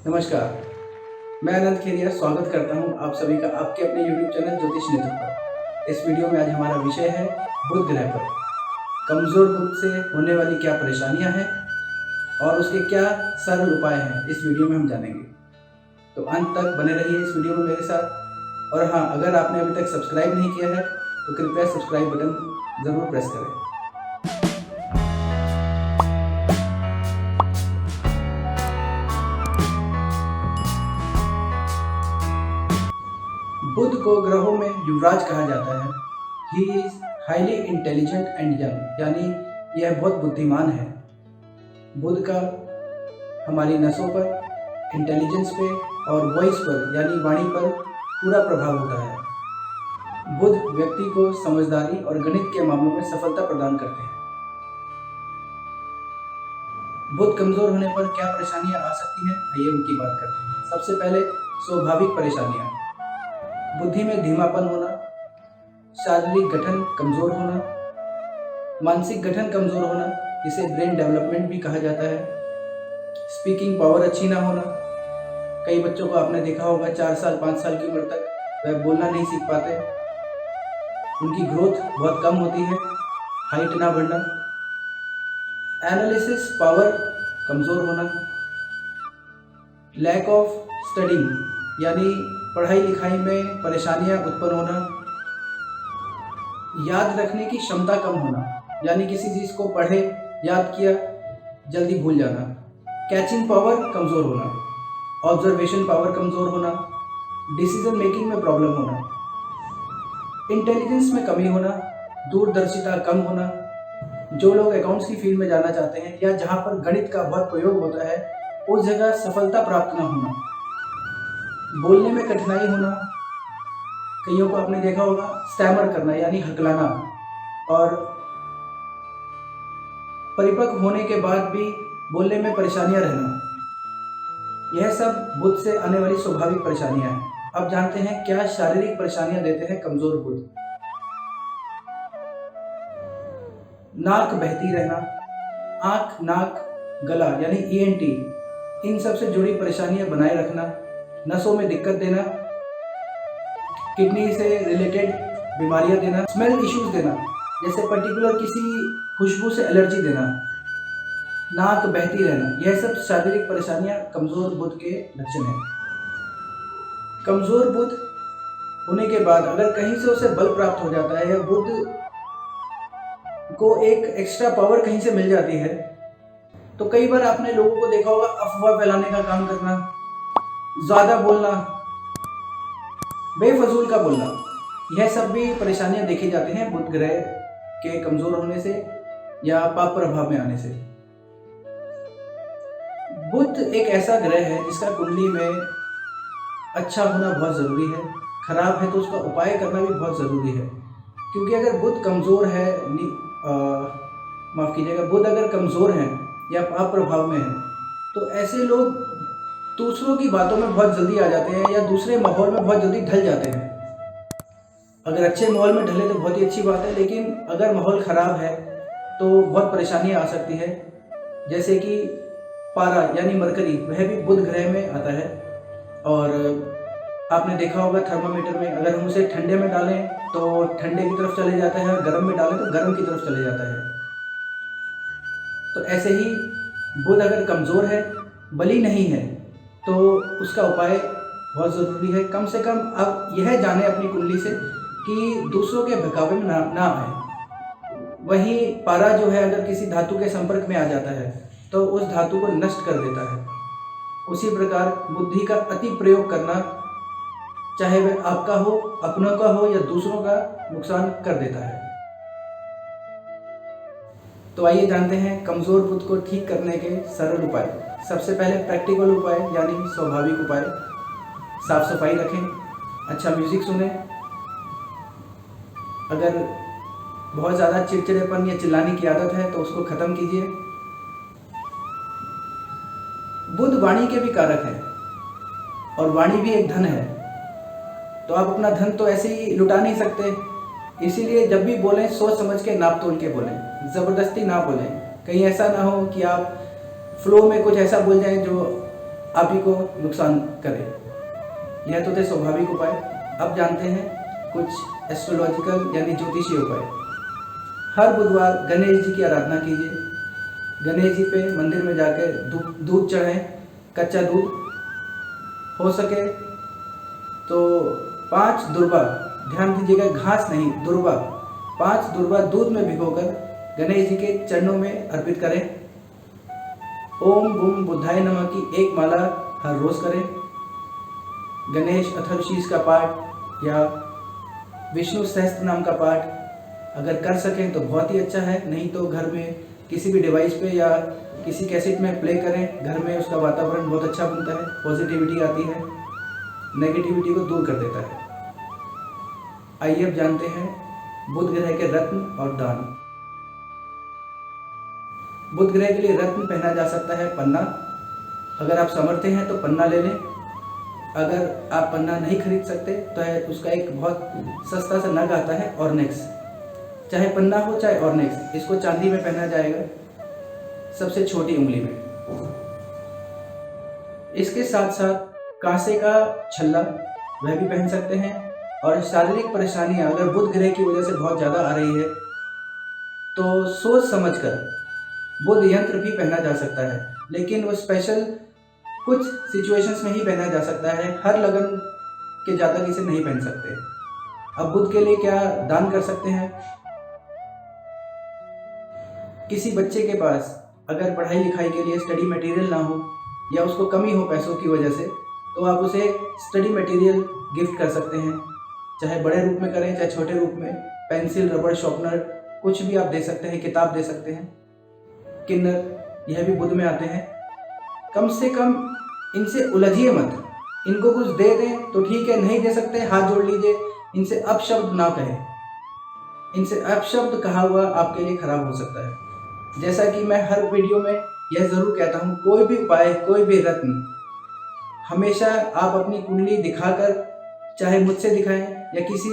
नमस्कार, मैं अनंत खेरिया स्वागत करता हूं आप सभी का आपके अपने YouTube चैनल ज्योतिष नेत्र पर। इस वीडियो में आज हमारा विषय है बुध ग्रह पर कमज़ोर बुध से होने वाली क्या परेशानियां हैं और उसके क्या सरल उपाय हैं, इस वीडियो में हम जानेंगे। तो अंत तक बने रहिए इस वीडियो में मेरे साथ। और हाँ, अगर आपने अभी तक सब्सक्राइब नहीं किया है तो कृपया सब्सक्राइब बटन ज़रूर प्रेस करें। बुध को ग्रहों में युवराज कहा जाता है। He is highly intelligent and young, यानी यह बहुत बुद्धिमान है। बुध का हमारी नसों पर, इंटेलिजेंस पे और वॉइस पर यानी वाणी पर पूरा प्रभाव होता है। बुध व्यक्ति को समझदारी और गणित के मामलों में सफलता प्रदान करते हैं। बुध कमजोर होने पर क्या परेशानियां आ सकती हैं, आइए उनकी बात करते हैं। सबसे पहले स्वाभाविक परेशानियां, बुद्धि में धीमापन होना, शारीरिक गठन कमजोर होना, मानसिक गठन कमजोर होना, जिसे ब्रेन डेवलपमेंट भी कहा जाता है, स्पीकिंग पावर अच्छी ना होना। कई बच्चों को आपने देखा होगा 4 साल 5 साल की उम्र तक वह बोलना नहीं सीख पाते, उनकी ग्रोथ बहुत कम होती है, हाइट ना बढ़ना। एनालिसिस पावर कमजोर होना, लैक ऑफ स्टडिंग यानी पढ़ाई लिखाई में परेशानियां उत्पन्न होना, याद रखने की क्षमता कम होना यानी किसी चीज़ को पढ़े याद किया जल्दी भूल जाना, कैचिंग पावर कमज़ोर होना, ऑब्जर्वेशन पावर कमज़ोर होना, डिसीजन मेकिंग में प्रॉब्लम होना, इंटेलिजेंस में कमी होना, दूरदर्शिता कम होना। जो लोग अकाउंट्स की फील्ड में जाना चाहते हैं या जहाँ पर गणित का बहुत प्रयोग होता है उस जगह सफलता प्राप्त न होना, बोलने में कठिनाई होना। कईयों को आपने देखा होगा स्टैमर करना यानी हकलाना, और परिपक्व होने के बाद भी बोलने में परेशानियां रहना। यह सब बुध से आने वाली स्वाभाविक परेशानियां हैं। अब जानते हैं क्या शारीरिक परेशानियां देते हैं कमजोर बुध। नाक बहती रहना, आंख, नाक, गला यानी ENT, इन सब से जुड़ी परेशानियां बनाए रखना, नसों में दिक्कत देना, किडनी से रिलेटेड बीमारियां देना, स्मेल इश्यूज देना, जैसे पर्टिकुलर किसी खुशबू से एलर्जी देना, नाक बहती रहना, यह सब शारीरिक परेशानियां कमजोर बुध के लक्षण हैं। कमजोर बुध होने के बाद अगर कहीं से उसे बल प्राप्त हो जाता है या बुध को एक एक्स्ट्रा पावर कहीं से मिल जाती है, तो कई बार आपने लोगों को देखा होगा अफवाह फैलाने का काम करना, ज्यादा बोलना, बेफजूल का बोलना, यह सब भी परेशानियां देखी जाती हैं बुध ग्रह के कमजोर होने से या पाप प्रभाव में आने से। बुध एक ऐसा ग्रह है जिसका कुंडली में अच्छा होना बहुत जरूरी है, खराब है तो उसका उपाय करना भी बहुत जरूरी है। क्योंकि अगर बुध कमजोर है, माफ कीजिएगा, बुध अगर कमजोर है या पाप प्रभाव में है तो ऐसे लोग दूसरों की बातों में बहुत जल्दी आ जाते हैं या दूसरे माहौल में बहुत जल्दी ढल जाते हैं। अगर अच्छे माहौल में ढले तो बहुत ही अच्छी बात है, लेकिन अगर माहौल खराब है तो बहुत परेशानियां आ सकती है। जैसे कि पारा यानी मरकरी, वह भी बुध ग्रह में आता है, और आपने देखा होगा थर्मामीटर में अगर हम उसे ठंडे में डालें तो ठंडे की तरफ चले जाता है और गर्म में डालें तो गर्म की तरफ चले जाता है। तो ऐसे ही बुध अगर कमजोर है, बली नहीं है, तो उसका उपाय बहुत ज़रूरी है। कम से कम अब यह जाने अपनी कुंडली से कि दूसरों के बहकावे में ना आए। वहीं पारा जो है अगर किसी धातु के संपर्क में आ जाता है तो उस धातु को नष्ट कर देता है। उसी प्रकार बुद्धि का अति प्रयोग करना, चाहे वह आपका हो, अपनों का हो या दूसरों का, नुकसान कर देता है। तो आइए जानते हैं कमजोर बुध को ठीक करने के सरल उपाय। सबसे पहले प्रैक्टिकल उपाय यानी स्वाभाविक उपाय, साफ सफाई रखें, अच्छा म्यूजिक सुने, अगर बहुत ज़्यादा चिड़चिड़ेपन या चिल्लाने की आदत है तो उसको ख़त्म कीजिए। बुध वाणी के भी कारक है और वाणी भी एक धन है, तो आप अपना धन तो ऐसे ही लुटा नहीं सकते, इसीलिए जब भी बोलें सोच समझ के, नाप तोल के बोलें, ज़बरदस्ती ना बोलें। कहीं ऐसा ना हो कि आप फ्लो में कुछ ऐसा बोल जाएं जो आप ही को नुकसान करे। यह तो थे स्वाभाविक उपाय। अब जानते हैं कुछ एस्ट्रोलॉजिकल यानी ज्योतिषीय उपाय। हर बुधवार गणेश जी की आराधना कीजिए। गणेश जी पे मंदिर में जाकर दूध चढ़ाएं, कच्चा दूध। हो सके तो 5 दुर्वा, ध्यान दीजिएगा घास नहीं दुर्वा, 5 दुर्वा दूध में भिगोकर गणेश जी के चरणों में अर्पित करें। ओम बुम बुद्धाय नमः की 1 माला हर रोज करें। गणेश अथर्वशीष का पाठ या विष्णु सहस्त्र नाम का पाठ अगर कर सकें तो बहुत ही अच्छा है। नहीं तो घर में किसी भी डिवाइस पे या किसी कैसेट में प्ले करें। घर में उसका वातावरण बहुत अच्छा बनता है, पॉजिटिविटी आती है, नेगेटिविटी को दूर कर देता है। आइए अब जानते हैं बुध ग्रह के रत्न और दान। बुध ग्रह के लिए रत्न पहना जा सकता है पन्ना। अगर आप समर्थ हैं तो पन्ना ले लें। अगर आप पन्ना नहीं खरीद सकते तो है उसका एक बहुत सस्ता सा नग आता है ऑर्नेक्स। चाहे पन्ना हो चाहे ऑर्नेक्स, इसको चांदी में पहना जाएगा, सबसे छोटी उंगली में। इसके साथ साथ कांसे का छल्ला वह भी पहन सकते हैं। और शारीरिक परेशानियां अगर बुध ग्रह की वजह से बहुत ज़्यादा आ रही है तो सोच समझकर बुध यंत्र भी पहना जा सकता है, लेकिन वो स्पेशल कुछ सिचुएशंस में ही पहना जा सकता है। हर लगन के जातक इसे नहीं पहन सकते। अब बुध के लिए क्या दान कर सकते हैं? किसी बच्चे के पास अगर पढ़ाई लिखाई के लिए स्टडी मटेरियल ना हो या उसको कमी हो पैसों की वजह से, तो आप उसे स्टडी मटेरियल गिफ्ट कर सकते हैं। चाहे बड़े रूप में करें चाहे छोटे रूप में, पेंसिल, रबड़, शॉर्पनर, कुछ भी आप दे सकते हैं। किताब दे सकते हैं, किन्नर, यह भी बुध में आते हैं। कम से कम इनसे उलझिए मत। इनको कुछ दे दें तो ठीक है, नहीं दे सकते हाथ जोड़ लीजिए। इनसे अपशब्द ना कहें। इनसे अपशब्द कहा हुआ आपके लिए खराब हो सकता है। जैसा कि मैं हर वीडियो में यह जरूर कहता हूँ, कोई भी उपाय, कोई भी रत्न हमेशा आप अपनी कुंडली दिखाकर, चाहे मुझसे दिखाएं या किसी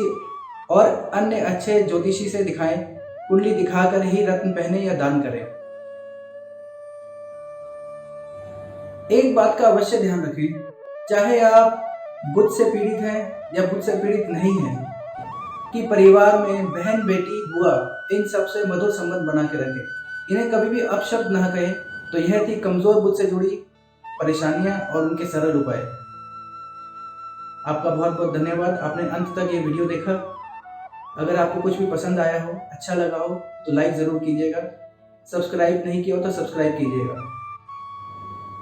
और अन्य अच्छे ज्योतिषी से दिखाएं, कुंडली दिखाकर ही रत्न पहने या दान करें। एक बात का अवश्य ध्यान रखें, चाहे आप बुध से पीड़ित हैं या बुध से पीड़ित नहीं हैं, कि परिवार में बहन, बेटी, बुआ, इन सबसे मधुर संबंध बना के रखें। इन्हें कभी भी अपशब्द ना कहें। तो यह थी कमजोर बुध से जुड़ी परेशानियां और उनके सरल उपाय। आपका बहुत बहुत धन्यवाद, आपने अंत तक ये वीडियो देखा। अगर आपको कुछ भी पसंद आया हो, अच्छा लगा हो तो लाइक ज़रूर कीजिएगा। सब्सक्राइब नहीं किया हो तो सब्सक्राइब कीजिएगा।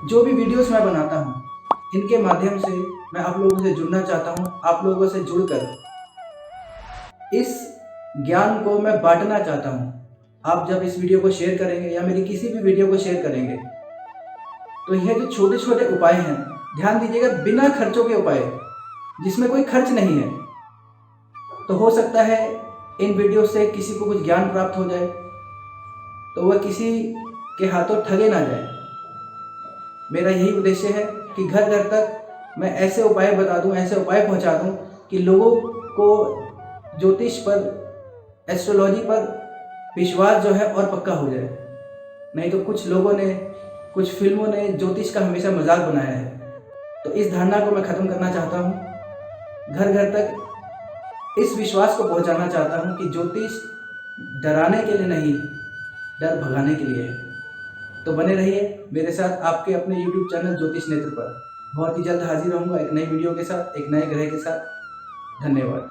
जो भी वीडियोस मैं बनाता हूँ इनके माध्यम से मैं आप लोगों से जुड़ना चाहता हूँ। आप लोगों से जुड़कर इस ज्ञान को मैं बांटना चाहता हूँ। आप जब इस वीडियो को शेयर करेंगे या मेरी किसी भी वीडियो को शेयर करेंगे तो यह जो छोटे छोटे उपाय हैं, ध्यान दीजिएगा, बिना खर्चों के उपाय, जिसमें कोई खर्च नहीं है, तो हो सकता है इन वीडियो से किसी को कुछ ज्ञान प्राप्त हो जाए तो वह किसी के हाथों ठगे ना जाए। मेरा यही उद्देश्य है कि घर घर तक मैं ऐसे उपाय बता दूं, ऐसे उपाय पहुंचा दूं कि लोगों को ज्योतिष पर, एस्ट्रोलॉजी पर विश्वास जो है और पक्का हो जाए। नहीं तो कुछ लोगों ने, कुछ फिल्मों ने ज्योतिष का हमेशा मजाक बनाया है। तो इस धारणा को मैं ख़त्म करना चाहता हूँ। घर घर तक इस विश्वास को पहुँचाना चाहता हूँ कि ज्योतिष डराने के लिए नहीं, डर भगाने के लिए है। तो बने रहिए मेरे साथ आपके अपने YouTube चैनल ज्योतिष नेत्र पर। बहुत ही जल्द हाजिर रहूँगा एक नई वीडियो के साथ, एक नए ग्रह के साथ। धन्यवाद।